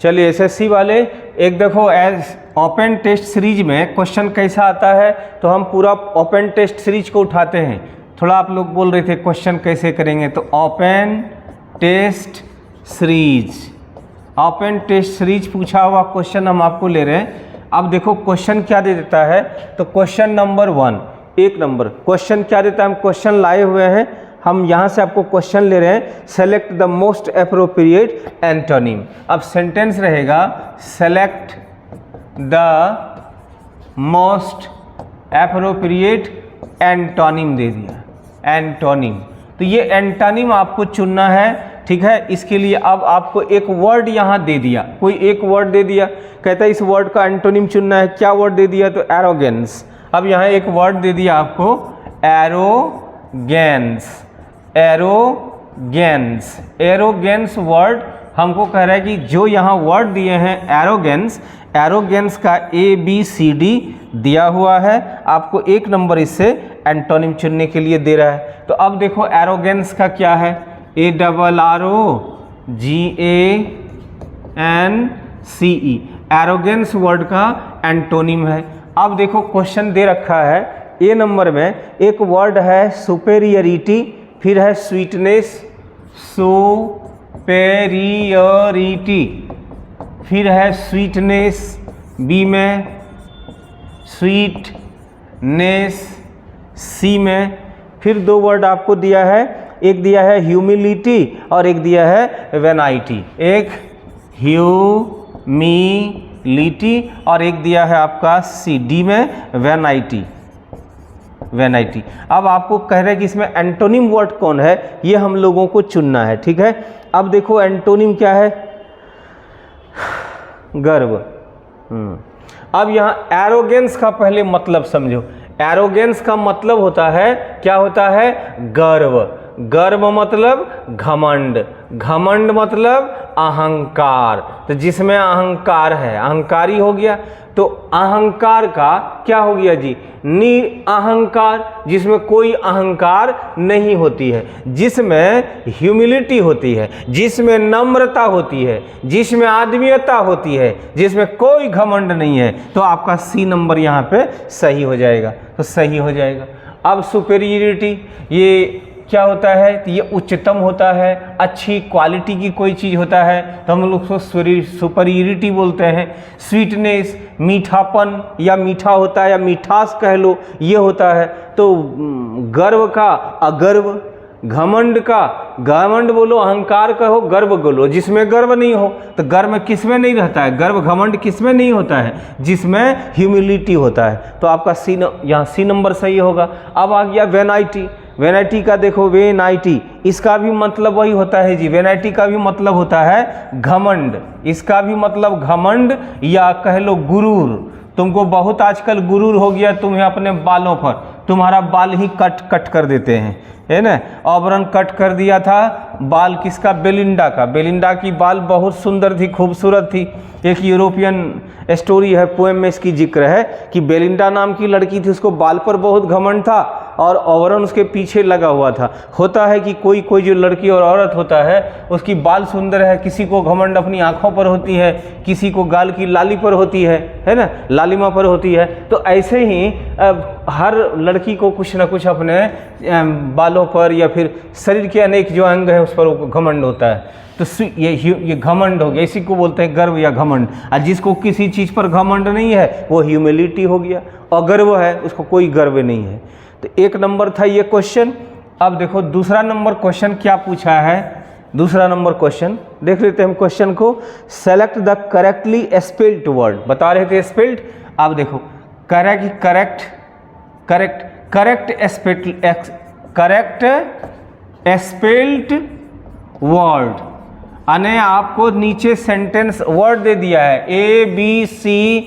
चलिए एसएससी वाले एक देखो एज ओपन टेस्ट सीरीज में क्वेश्चन कैसा आता है, तो हम पूरा ओपन टेस्ट सीरीज को उठाते हैं। थोड़ा आप लोग बोल रहे थे क्वेश्चन कैसे करेंगे, तो ओपन टेस्ट सीरीज पूछा हुआ क्वेश्चन हम आपको ले रहे हैं। अब देखो क्वेश्चन क्या दे देता है, तो क्वेश्चन नंबर 1 एक नंबर क्वेश्चन क्या देता है, हम क्वेश्चन लाए हुए हैं, हम यहाँ से आपको क्वेश्चन ले रहे हैं। Select the most appropriate antonym. अब सेंटेंस रहेगा select the most appropriate antonym दे दिया, एंटोनिम। तो ये एंटोनिम आपको चुनना है, ठीक है। इसके लिए अब आपको एक वर्ड यहाँ दे दिया, कोई एक वर्ड दे दिया, कहता है इस वर्ड का एंटोनिम चुनना है। क्या वर्ड दे दिया, तो एरोगेंस। अब यहाँ एक वर्ड दे दिया आपको एरोगेंस, एरोगेंस, एरोगेंस वर्ड हमको कह रहा है कि जो यहाँ वर्ड दिए हैं एरोगेंस, एरोगेंस का ABCD दिया हुआ है, आपको एक नंबर इससे एंटोनिम चुनने के लिए दे रहा है। तो अब देखो एरोगेंस का क्या है, ARROGANCE, एरोगेंस वर्ड का एंटोनिम है। अब देखो क्वेश्चन दे रखा है ए नंबर में, एक वर्ड है सुपेरियरिटी, फिर है स्वीटनेस, सुपेरियरिटी, फिर है स्वीटनेस, बी में स्वीटनेस, सी में, फिर दो वर्ड आपको दिया है, एक दिया है ह्यूमिलिटी और एक दिया है वेनाइटी, एक ह्यूमिलिटी और एक दिया है आपका सी, डी में वेनाइटी, वेनाइटी। अब आपको कह रहे हैं कि इसमें एंटोनिम वर्ड कौन है, ये हम लोगों को चुनना है, ठीक है। अब देखो एंटोनिम क्या है, गर्व। अब यहाँ एरोगेंस का पहले मतलब समझो। एरोगेंस का मतलब होता है, क्या होता है, गर्व। गर्व मतलब घमंड, घमंड मतलब अहंकार। तो जिसमें अहंकार है, अहंकारी हो गया। तो अहंकार का क्या हो गया जी, निअहंकार, जिसमें कोई अहंकार नहीं होती है, जिसमें ह्यूमिलिटी होती है, जिसमें नम्रता होती है, जिसमें आदमीयता होती है, जिसमें कोई घमंड नहीं है। तो आपका सी नंबर यहाँ पे सही हो जाएगा, तो सही हो जाएगा। अब सुपेरियरिटी ये क्या होता है, तो ये उच्चतम होता है, अच्छी क्वालिटी की कोई चीज़ होता है, तो हम लोग उसको सुपीरियरिटी बोलते हैं। स्वीटनेस मीठापन या मीठा होता है, या मिठास कह लो, ये होता है। तो गर्व का अगर्व, घमंड का घमंड बोलो, अहंकार कहो, गर्व बोलो, जिसमें गर्व नहीं हो। तो गर्व किस में नहीं रहता है, गर्व घमंड किस में नहीं होता है, जिसमें ह्यूमिलिटी होता है। तो आपका सी यहाँ सी नंबर सही होगा। अब आ गया वेनाइटी। वेनाइटी का देखो, वेनाइटी, इसका भी मतलब वही होता है जी, वेनाइटी का भी मतलब होता है घमंड, इसका भी मतलब घमंड या कह लो गुरूर। तुमको बहुत आजकल गुरूर हो गया, तुम्हें अपने बालों पर, तुम्हारा बाल ही कट कर देते हैं, है ना। ऑबरन कट कर दिया था, बाल किसका, बेलिंडा का। बेलिंडा की बाल बहुत सुंदर थी, खूबसूरत थी। एक यूरोपियन स्टोरी है, पोएम में इसकी जिक्र है कि बेलिंडा नाम की लड़की थी, उसको बाल पर बहुत घमंड था और ऑबरन उसके पीछे लगा हुआ था। होता है कि कोई जो लड़की और औरत होता है, उसकी बाल सुंदर है, किसी को घमंड अपनी आँखों पर होती है, किसी को गाल की लाली पर होती है ना, लालिमा पर होती है। तो ऐसे ही हर लड़की को कुछ ना कुछ अपने बालों पर या फिर शरीर के अनेक जो अंग हैं उस पर घमंड होता है। तो ये घमंड हो गया, इसी को बोलते हैं गर्व या घमंड। और जिसको किसी चीज़ पर घमंड नहीं है वो ह्यूमिलिटी हो गया, और गर्व है उसको कोई गर्व नहीं है। तो एक नंबर था ये क्वेश्चन। अब देखो दूसरा नंबर क्वेश्चन क्या पूछा है, दूसरा नंबर क्वेश्चन देख लेते हैं हम क्वेश्चन को। Select the correctly spelled word, बता रहे थे स्पेल्ड। अब देखो करेक्ट स्पेल्ड वर्ड, अने आपको नीचे सेंटेंस वर्ड दे दिया है ABC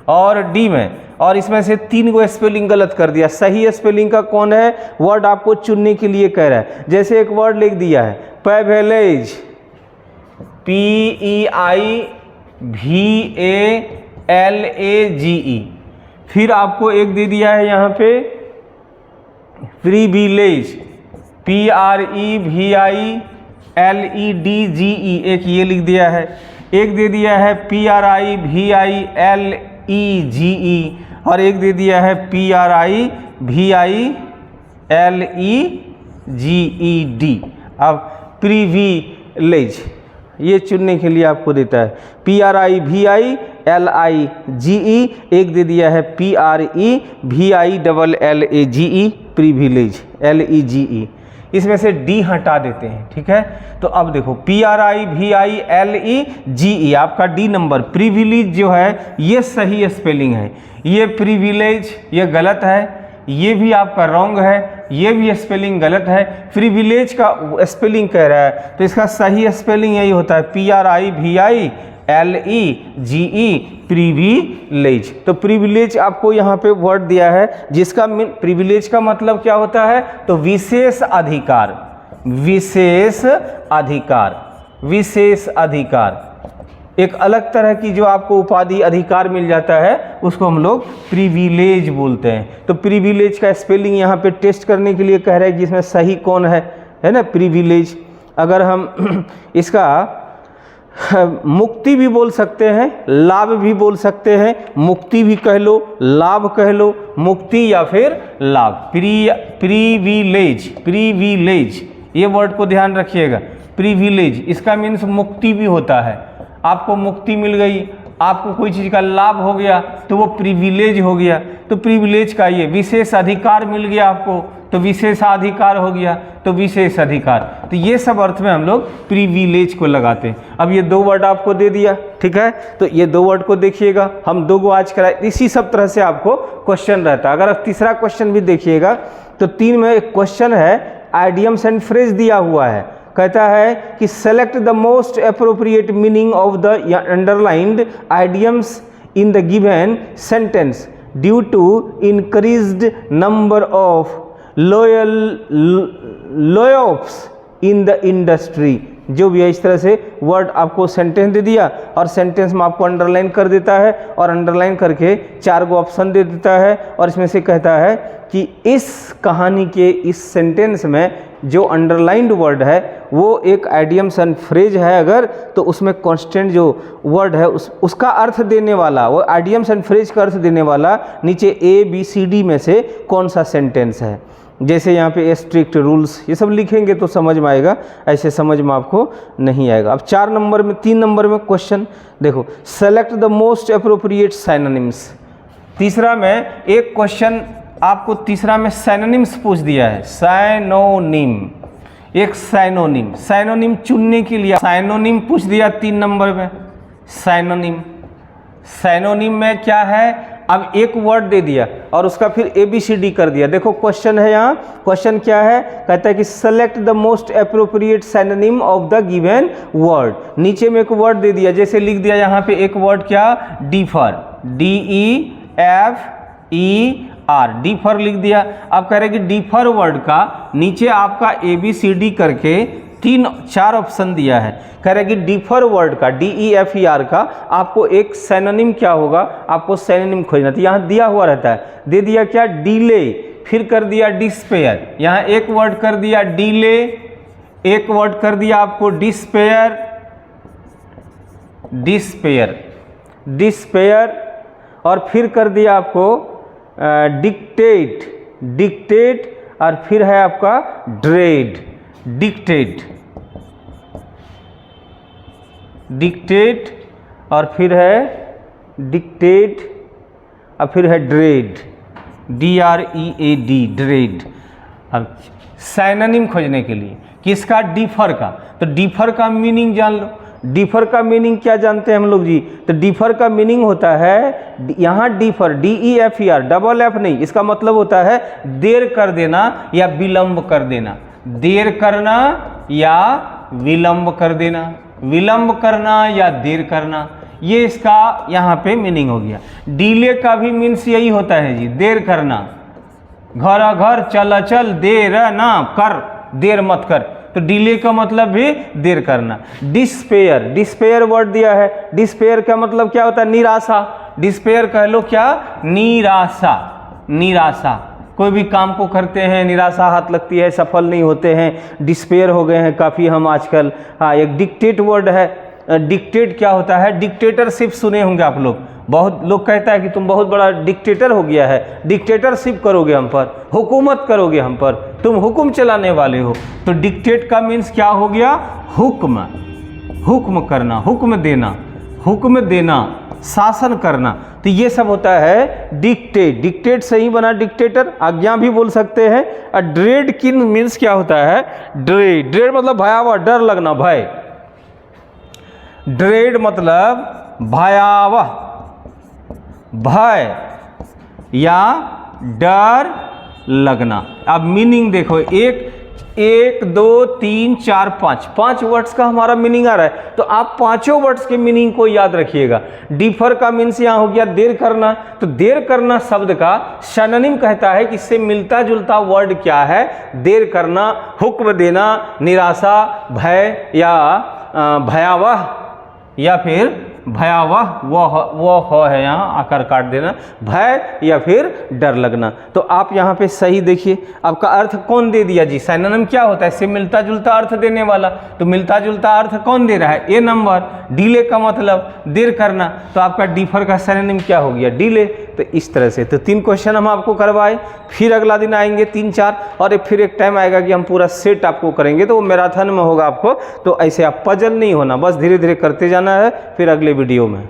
और D में, और इसमें से 3 को स्पेलिंग गलत कर दिया। सही स्पेलिंग का कौन है, वर्ड आपको चुनने के लिए कह रहा है। जैसे एक वर्ड लिख दिया है पैवेलेज, PEIVALAGE, फिर आपको एक दे दिया है यहाँ पे प्रिविलेज, PREVILEDGE, एक ये लिख दिया है। एक दे दिया है PRIVILEGE और एक दे दिया है PRIVILEGED। अब प्रिविलेज ये चुनने के लिए आपको देता है PRIVILEGE, एक दे दिया है PREVILLAGE प्रिविलेज LEGE। इसमें से D हटा देते हैं, ठीक है। तो अब देखो PRIVILEGE आपका D नंबर, प्रिविलेज जो है ये सही स्पेलिंग है, ये प्रिविलेज ये गलत है, ये भी आपका रॉन्ग है, ये भी स्पेलिंग गलत है। प्रिविलेज का स्पेलिंग कह रहा है तो इसका सही स्पेलिंग यही होता है PRIVILEGE प्रिविलेज। तो प्रिविलेज आपको यहाँ पे वर्ड दिया है जिसका प्रिविलेज का मतलब क्या होता है, तो विशेष अधिकार, विशेष अधिकार, विशेष अधिकार। एक अलग तरह की जो आपको उपाधि अधिकार मिल जाता है उसको हम लोग प्रिविलेज बोलते हैं। तो प्रिविलेज का स्पेलिंग यहाँ पे टेस्ट करने के लिए कह रहे हैं कि इसमें सही कौन है ना, प्रिविलेज। अगर हम इसका मुक्ति भी बोल सकते हैं, लाभ भी बोल सकते हैं, मुक्ति भी कह लो, लाभ कह लो, मुक्ति या फिर लाभ। प्रिविलेज, प्रिविलेज ये वर्ड को ध्यान रखिएगा। प्रिविलेज इसका मीन्स मुक्ति भी होता है, आपको मुक्ति मिल गई, आपको कोई चीज़ का लाभ हो गया तो वो प्रिविलेज हो गया। तो प्रिविलेज का ये विशेष अधिकार मिल गया आपको तो विशेषाधिकार हो गया, तो विशेष अधिकार। तो ये सब अर्थ में हम लोग प्रिविलेज को लगाते हैं। अब ये दो वर्ड आपको दे दिया, ठीक है। तो ये दो वर्ड को देखिएगा, हम दो गो आज कराए, इसी सब तरह से आपको क्वेश्चन रहता है। अगर आप तीसरा क्वेश्चन भी देखिएगा तो 3 में एक क्वेश्चन है, आइडियम्स एंड फ्रेज दिया हुआ है। कहता है कि select the most appropriate meaning of the underlined idioms in the given sentence due to increased number of layoffs in the industry. जो भी है इस तरह से वर्ड आपको सेंटेंस दे दिया और सेंटेंस में आपको अंडरलाइन कर देता है और अंडरलाइन करके 4 गो ऑप्शन दे देता है और इसमें से कहता है कि इस कहानी के इस सेंटेंस में जो अंडरलाइंड वर्ड है वो एक आइडियम्स एंड फ्रेज है अगर, तो उसमें कांस्टेंट जो वर्ड है उसका अर्थ देने वाला, वो आइडियम्स एंड फ्रेज का अर्थ देने वाला नीचे ABCD में से कौन सा सेंटेंस है। जैसे यहाँ पे स्ट्रिक्ट रूल्स ये सब लिखेंगे तो समझ में आएगा, ऐसे समझ में आपको नहीं आएगा। अब 4 नंबर में 3 नंबर में क्वेश्चन देखो, select the most appropriate synonyms. तीसरा में एक क्वेश्चन आपको तीसरा में साइनोनिम्स पूछ दिया है। साइनोनिम, एक साइनोनिम, साइनोनिम चुनने के लिए साइनोनिम पूछ दिया 3 नंबर में। साइनोनिम, साइनोनिम में क्या है, अब एक वर्ड दे दिया और उसका फिर ABCD कर दिया। देखो क्वेश्चन है, यहाँ क्वेश्चन क्या है, कहता है कि select the most appropriate synonym of the given word. नीचे में एक वर्ड दे दिया, जैसे लिख दिया यहाँ पे एक वर्ड क्या, डिफर, DEFER, डिफर लिख दिया। अब कह रहे कि डिफर वर्ड का नीचे आपका ABCD करके 3-4 ऑप्शन दिया है। कह रहे कि डिफर वर्ड का DEFER का आपको एक सिनोनिम क्या होगा, आपको सिनोनिम खोजना। तो यहाँ दिया हुआ रहता है, दे दिया क्या, डिले, फिर कर दिया डिस्पेयर। यहाँ एक वर्ड कर दिया डिले, एक वर्ड कर दिया आपको डिस्पेयर, डिस्पेयर, डिस्पेयर, और फिर कर दिया आपको डिक्टेट, डिक्टेट, और फिर है आपका ड्रेड, डिक्टेट, डिक्टेट, और फिर है डिक्टेट, और फिर है ड्रेड, DREAD, ड्रेड। अब साइनोनिम खोजने के लिए किसका, डिफर का, तो डिफर का मीनिंग जान लो। डिफर का मीनिंग क्या जानते हैं हम लोग जी, तो डिफर का मीनिंग होता है, यहाँ डिफर DEFER, डबल F नहीं, इसका मतलब होता है देर कर देना या विलंब कर देना, देर करना या विलंब कर देना, विलंब करना या देर करना, ये इसका यहाँ पे मीनिंग हो गया। डिले का भी मीन्स यही होता है जी, देर करना, घर घर चल चल देर ना कर, देर मत कर, तो डिले का मतलब भी देर करना। डिस्पेयर, डिस्पेयर वर्ड दिया है, डिस्पेयर का मतलब क्या होता है, निराशा, डिस्पेयर कह लो क्या, निराशा, निराशा, कोई भी काम को करते हैं निराशा हाथ लगती है, सफल नहीं होते हैं, डिस्पेयर हो गए हैं काफ़ी हम आजकल। हाँ, एक डिक्टेट वर्ड है, डिक्टेट क्या होता है, डिक्टेटरशिप सुने होंगे आप लोग। बहुत लोग कहता है कि तुम बहुत बड़ा डिक्टेटर हो गया है, डिक्टेटरशिप करोगे हम पर, हुकूमत करोगे हम पर, तुम हुक्म चलाने वाले हो। तो डिक्टेट का मीन्स क्या हो गया, हुक्म, हुक्म करना, हुक्म देना, शासन करना। तो ये सब होता है डिक्टेट। डिक्टेट सही बना डिक्टेटर, आज्ञा भी बोल सकते हैं। और ड्रेड किन मीन्स क्या होता है, ड्रेड, ड्रेड मतलब भयावह, डर लगना, भय। ड्रेड मतलब भयावह, भय या डर लगना। अब मीनिंग देखो, एक 2 3 4 5 वर्ड्स का हमारा मीनिंग आ रहा है, तो आप पांचों वर्ड्स के मीनिंग को याद रखिएगा। डिफर का मीन्स यहाँ हो गया देर करना, तो देर करना शब्द का सिनोनिम कहता है कि इससे मिलता जुलता वर्ड क्या है, देर करना, हुक्म देना, निराशा, भय या भयावह, या फिर भयावह, वो है यहाँ आकर काट देना, भय या फिर डर लगना। तो आप यहाँ पे सही देखिए, आपका अर्थ कौन दे दिया जी, सिनोनिम क्या होता है, इससे मिलता जुलता अर्थ देने वाला। तो मिलता जुलता अर्थ कौन दे रहा है, ए नंबर। डिले का मतलब देर करना, तो आपका डिफर का सिनोनिम क्या हो गया, डिले। तो इस तरह से तो 3 क्वेश्चन हम आपको करवाए, फिर अगला दिन आएंगे 3 4, और फिर एक टाइम आएगा कि हम पूरा सेट आपको करेंगे, तो वो मैराथन में होगा आपको। तो ऐसे आप पजल नहीं होना, बस धीरे धीरे करते जाना है, फिर अगले वीडियो में।